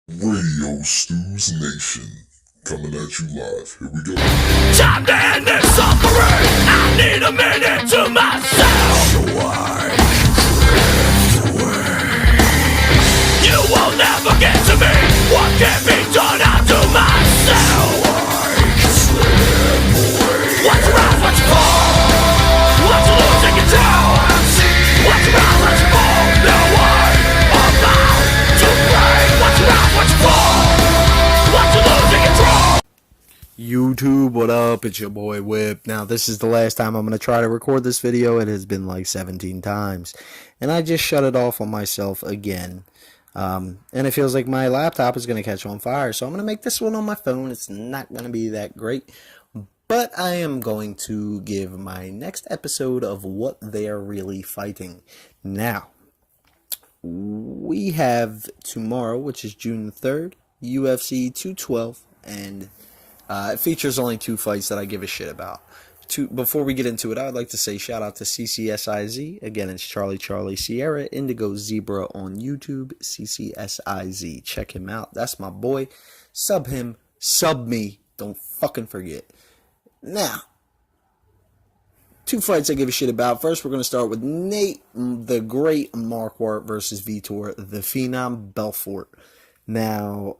Radio Stews Nation, coming at you live. Here we go. Time to end this suffering. I need a minute to myself, so I can drift away. You will never get to me. What can be done, I'll do myself, so I can slip away. What's around, what's fall? What's losing control? What's around, what's fall? No one about to break. What's around, what's fall? What's losing control? YouTube, what up? It's your boy Whip. Now, this is the last time I'm going to try to record this video. It has been like 17 times. And I just shut it off on myself again. And it feels like my laptop is going to catch on fire. So I'm going to make this one on my phone. It's not going to be that great. But I am going to give my next episode of what they're really fighting. Now, we have tomorrow, which is June 3rd, UFC 212. And it features only two fights that I give a shit about. Before we get into it, I would like to say shout out to CCSIZ. Again, it's Charlie Charlie Sierra Indigo Zebra on YouTube. CCSIZ. Check him out. That's my boy. Sub him. Sub me. Don't fucking forget. Now, two fights I give a shit about. First, we're going to start with Nate, the Great Marquardt versus Vitor, the Phenom Belfort. Now,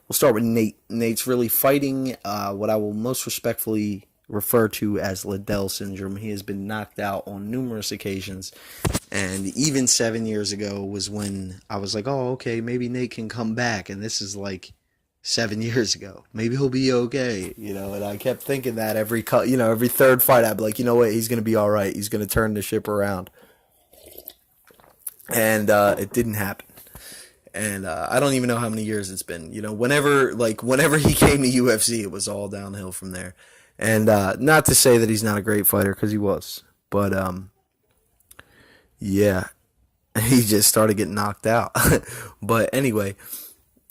we'll start with Nate. Nate's really fighting what I will most respectfully refer to as Liddell syndrome. He has been knocked out on numerous occasions. And even 7 years ago was when I was like, oh, okay, maybe Nate can come back. And this is like 7 years ago. Maybe he'll be okay, and I kept thinking that every third fight I'd be like, you know what, he's going to be all right. He's going to turn the ship around. And it didn't happen. And I don't even know how many years it's been. Whenever he came to UFC, it was all downhill from there. And not to say that he's not a great fighter, because he was. But, yeah, he just started getting knocked out. But anyway,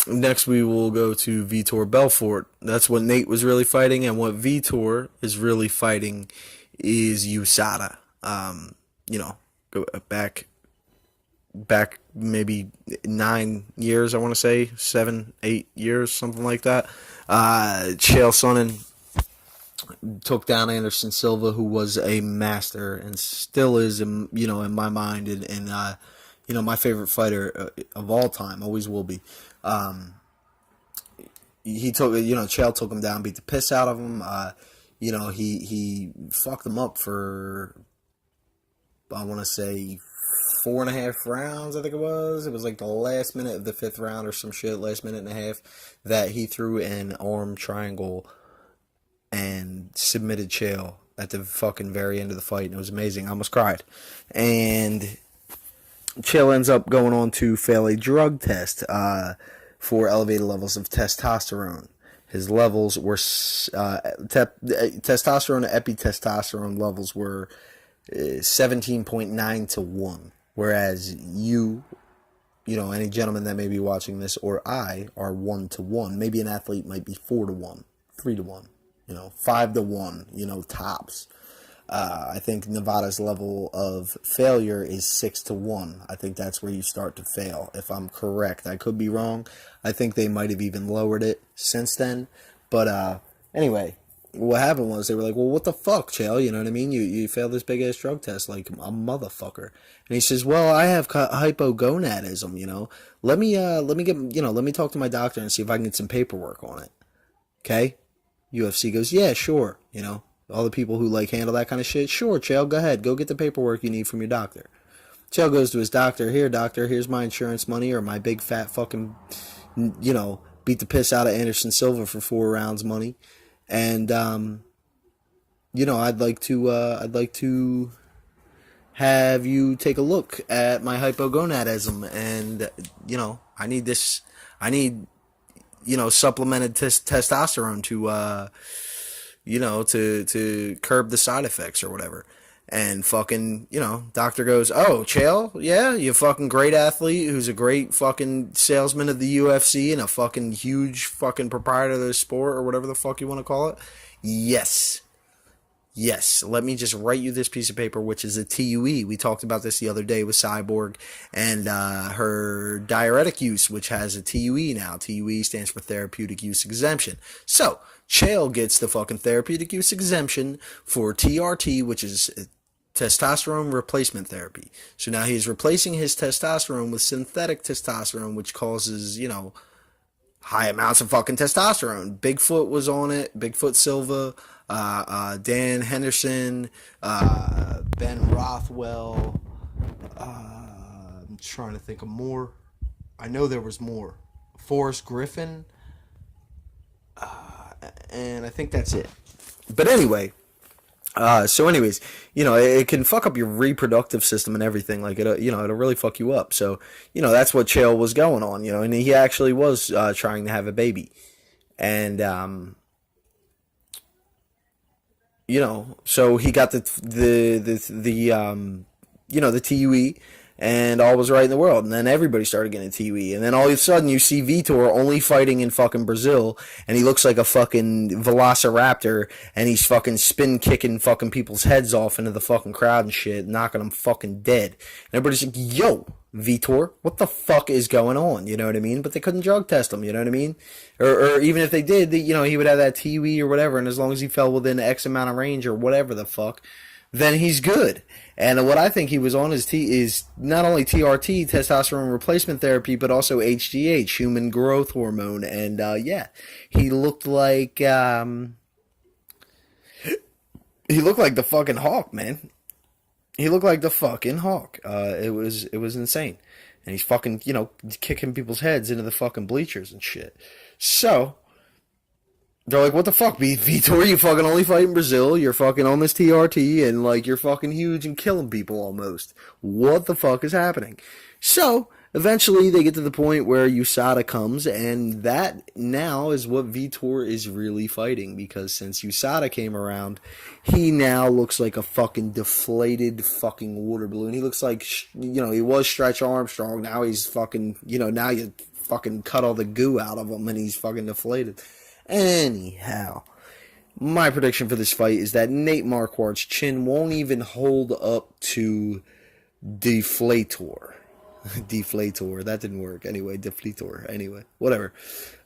next we will go to Vitor Belfort. That's what Nate was really fighting. And what Vitor is really fighting is USADA. Go back maybe 9 years, I want to say 7, 8 years, something like that. Chael Sonnen took down Anderson Silva, who was a master and still is, in my mind, and my favorite fighter of all time, always will be. He took, Chael took him down, beat the piss out of him. He fucked him up for, I want to say, 4.5 rounds, I think it was. It was like the last minute of the 5th round or some shit, last minute and a half, that he threw an arm triangle and submitted Chael at the fucking very end of the fight, and it was amazing. I almost cried. And Chael ends up going on to fail a drug test for elevated levels of testosterone. His levels were testosterone, epitestosterone levels were 17.9 to 1. Whereas any gentleman that may be watching this, or I, are 1 to 1. Maybe an athlete might be 4 to 1, 3 to 1, 5 to 1, tops. I think Nevada's level of failure is 6 to 1. I think that's where you start to fail, if I'm correct. I could be wrong. I think they might have even lowered it since then. But anyway, what happened was they were like, well, what the fuck, Chael? You know what I mean? You failed this big-ass drug test like a motherfucker. And he says, well, I have hypogonadism, Let me talk to my doctor and see if I can get some paperwork on it. Okay? UFC goes, yeah, sure, All the people who handle that kind of shit, sure, Chael, go ahead. Go get the paperwork you need from your doctor. Chael goes to his doctor, here, doctor, here's my insurance money or my big fat fucking, beat the piss out of Anderson Silva for 4 rounds money. And, I'd like to have you take a look at my hypogonadism. And, I need supplemented testosterone to curb the side effects or whatever. And fucking, doctor goes, oh, Chael, yeah, you fucking great athlete who's a great fucking salesman of the UFC and a fucking huge fucking proprietor of the sport or whatever the fuck you want to call it. Yes. Yes, let me just write you this piece of paper, which is a TUE. We talked about this the other day with Cyborg and her diuretic use, which has a TUE now. TUE stands for therapeutic use exemption. So, Chael gets the fucking therapeutic use exemption for TRT, which is testosterone replacement therapy. So now he's replacing his testosterone with synthetic testosterone, which causes, high amounts of fucking testosterone. Bigfoot was on it. Bigfoot Silva, Dan Henderson, Ben Rothwell. I'm trying to think of more. I know there was more. Forrest Griffin. And I think that's it. But anyway, it can fuck up your reproductive system and everything. Like, it'll really fuck you up. So, that's what Chael was going on, and he actually was trying to have a baby. And, so he got the TUE, and all was right in the world. And then everybody started getting a TUE. And then all of a sudden you see Vitor only fighting in fucking Brazil, and he looks like a fucking velociraptor, and he's fucking spin kicking fucking people's heads off into the fucking crowd and shit, knocking them fucking dead. And everybody's like, yo, Vitor, what the fuck is going on? You know what I mean? But they couldn't drug test him, you know what I mean? Or even if they did, he would have that TUE or whatever, and as long as he fell within X amount of range or whatever the fuck, then he's good. And what I think he was on is not only TRT, testosterone replacement therapy, but also HGH, human growth hormone. And he looked like the fucking Hawk, man. He looked like the fucking Hawk. It was insane. And he's fucking, kicking people's heads into the fucking bleachers and shit. So they're like, what the fuck, Vitor? You fucking only fight in Brazil. You're fucking on this TRT, and like you're fucking huge and killing people almost. What the fuck is happening? So eventually they get to the point where USADA comes, and that now is what Vitor is really fighting, because since USADA came around, he now looks like a fucking deflated fucking water balloon. He looks like, he was Stretch Armstrong. Now he's fucking, now you fucking cut all the goo out of him, and he's fucking deflated. Anyhow, my prediction for this fight is that Nate Marquardt's chin won't even hold up to Deflator. Deflator. That didn't work. Anyway, Deflator. Anyway, whatever.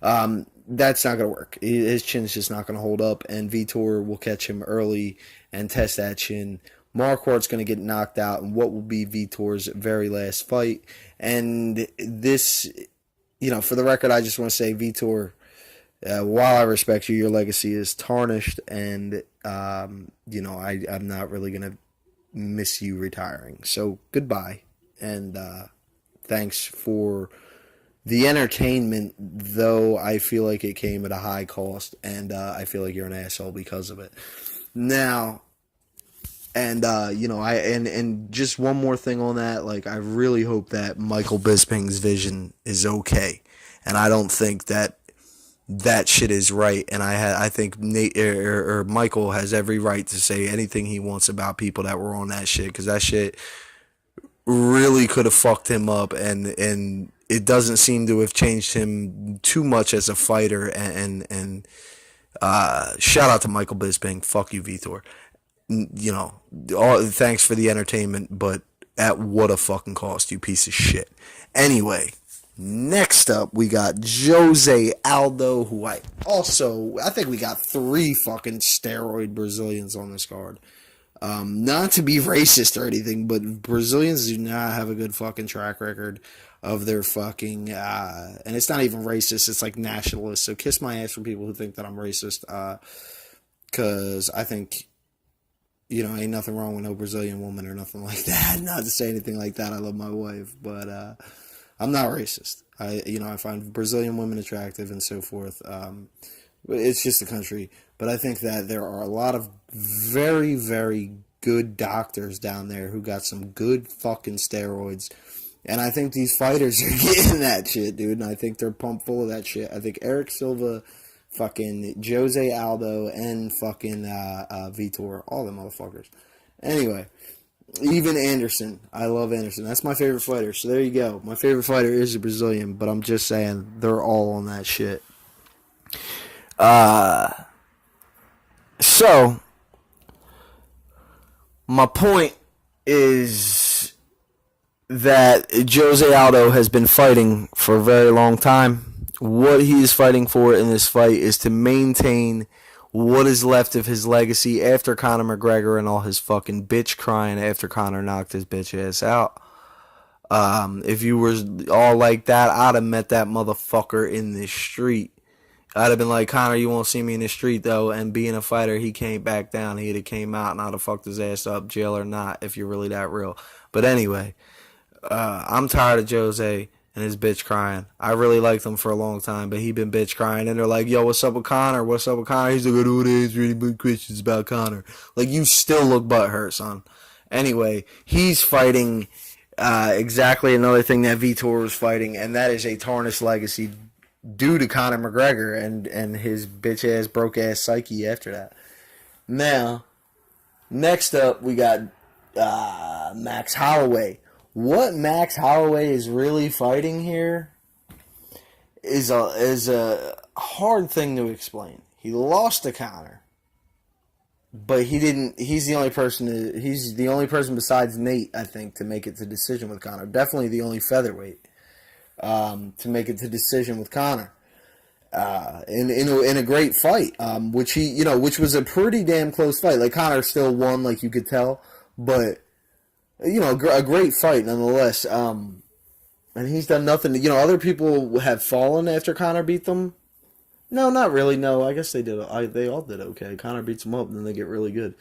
That's not going to work. His chin's just not going to hold up, and Vitor will catch him early and test that chin. Marquardt's going to get knocked out in what will be Vitor's very last fight. And this, for the record, I just want to say, Vitor, while I respect you, your legacy is tarnished, and, I'm not really going to miss you retiring. So, goodbye, and thanks for the entertainment, though I feel like it came at a high cost, and I feel like you're an asshole because of it. Now, and, and just one more thing on that, like, I really hope that Michael Bisping's vision is okay, and I don't think that shit is right, and I think Nate or Michael has every right to say anything he wants about people that were on that shit, because that shit really could have fucked him up, and it doesn't seem to have changed him too much as a fighter. And shout out to Michael Bisping. Fuck you, Vitor. Thanks for the entertainment, but at what a fucking cost, you piece of shit. Anyway. Next up, we got Jose Aldo, who I think we got 3 fucking steroid Brazilians on this card. Not to be racist or anything, but Brazilians do not have a good fucking track record of their fucking, and it's not even racist, it's like nationalist. So kiss my ass for people who think that I'm racist, cause I think, ain't nothing wrong with no Brazilian woman or nothing like that. Not to say anything like that, I love my wife, but, I'm not racist. I find Brazilian women attractive and so forth. It's just a country. But I think that there are a lot of very, very good doctors down there who got some good fucking steroids. And I think these fighters are getting that shit, dude. And I think they're pumped full of that shit. I think Eric Silva, fucking Jose Aldo, and fucking Vitor, all them motherfuckers. Anyway. Even Anderson. I love Anderson. That's my favorite fighter. So there you go. My favorite fighter is a Brazilian, but I'm just saying they're all on that shit. So My point is that Jose Aldo has been fighting for a very long time. What he is fighting for in this fight is to maintain what is left of his legacy after Conor McGregor and all his fucking bitch crying after Conor knocked his bitch ass out. If you were all like that, I'd have met that motherfucker in the street. I'd have been like, Conor, you won't see me in the street, though. And being a fighter, he came back down. He'd have came out and I'd have fucked his ass up, jail or not, if you're really that real. But anyway, I'm tired of Jose and his bitch crying. I really liked him for a long time, but he been bitch crying. And they're like, yo, what's up with Conor? What's up with Conor? He's like, I don't answer really good questions about Conor. Like, you still look butthurt, son. Anyway, he's fighting exactly another thing that Vitor was fighting, and that is a tarnished legacy due to Conor McGregor and his bitch-ass, broke-ass psyche after that. Now, next up, we got Max Holloway. What Max Holloway is really fighting here is a hard thing to explain. He lost to Conor, but he didn't. He's the only person. He's the only person besides Nate, I think, to make it to decision with Conor. Definitely the only featherweight to make it to decision with Conor. In a great fight, which was a pretty damn close fight. Like, Conor still won, like you could tell, but a great fight nonetheless. And he's done nothing. Other people have fallen after Conor beat them. No, not really. No, I guess they did. They all did okay. Conor beats them up, and then they get really good.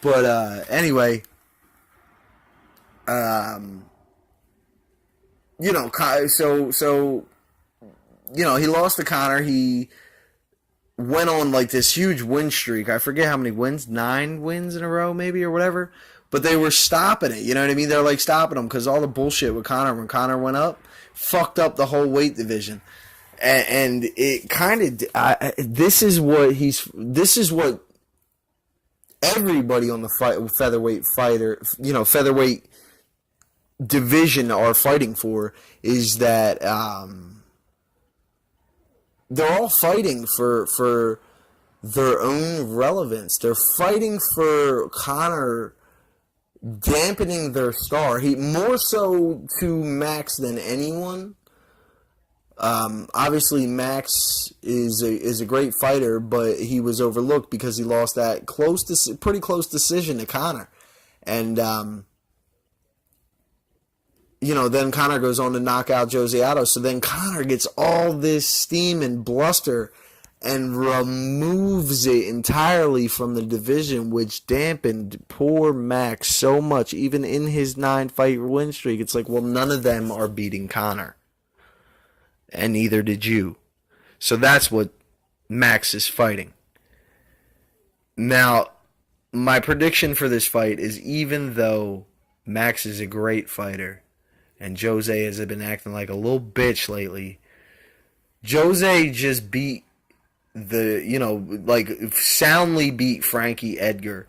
But anyway, he lost to Conor. He went on like this huge win streak. I forget how many wins, 9 wins in a row maybe or whatever. But they were stopping it. You know what I mean? They're like stopping him because all the bullshit with Conor when Conor went up fucked up the whole weight division. And it kind of this is what everybody on the featherweight division are fighting for, is that they're all fighting for their own relevance. They're fighting for Conor dampening their star. He more so to Max than anyone. Obviously Max is a great fighter, but he was overlooked because he lost that pretty close decision to Conor. And then Conor goes on to knock out Jose Aldo. So then Conor gets all this steam and bluster and removes it entirely from the division, which dampened poor Max so much. Even in his 9-fight win streak, it's like, well, none of them are beating Conor. And neither did you. So that's what Max is fighting. Now, my prediction for this fight is, even though Max is a great fighter, and Jose has been acting like a little bitch lately, Jose just beat soundly beat Frankie Edgar.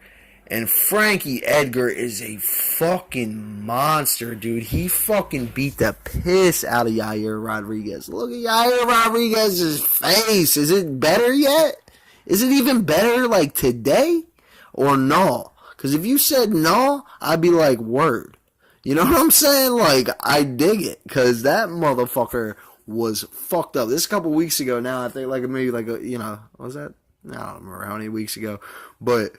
And Frankie Edgar is a fucking monster, dude. He fucking beat the piss out of Yair Rodriguez. Look at Yair Rodriguez's face. Is it better yet? Is it even better, like, today? Or no? Because if you said no, I'd be like, word. You know what I'm saying? Like, I dig it. Because that motherfucker was fucked up. This is a couple weeks ago now. I think, what was that? I don't remember how many weeks ago. But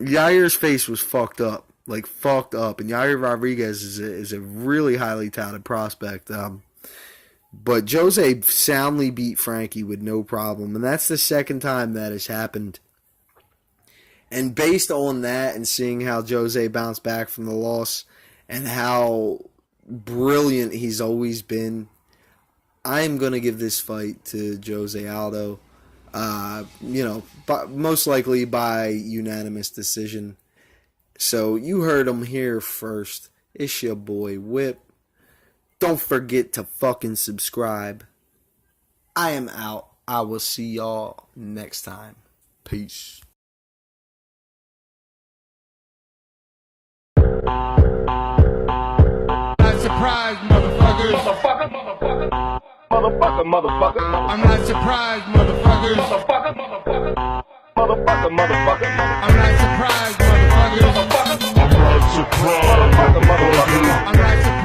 Yair's face was fucked up. Like, fucked up. And Yair Rodriguez is a really highly touted prospect. But Jose soundly beat Frankie with no problem. And that's the second time that has happened. And based on that and seeing how Jose bounced back from the loss and how brilliant he's always been, I'm going to give this fight to Jose Aldo. Most likely by unanimous decision. So you heard him here first. It's your boy Whip. Don't forget to fucking subscribe. I am out. I will see y'all next time. Peace. Not surprised, motherfuckers. Motherfucker. I'm not surprised, motherfuckers. Motherfucker. I'm not surprised, motherfuckers. surprise. Motherfucker.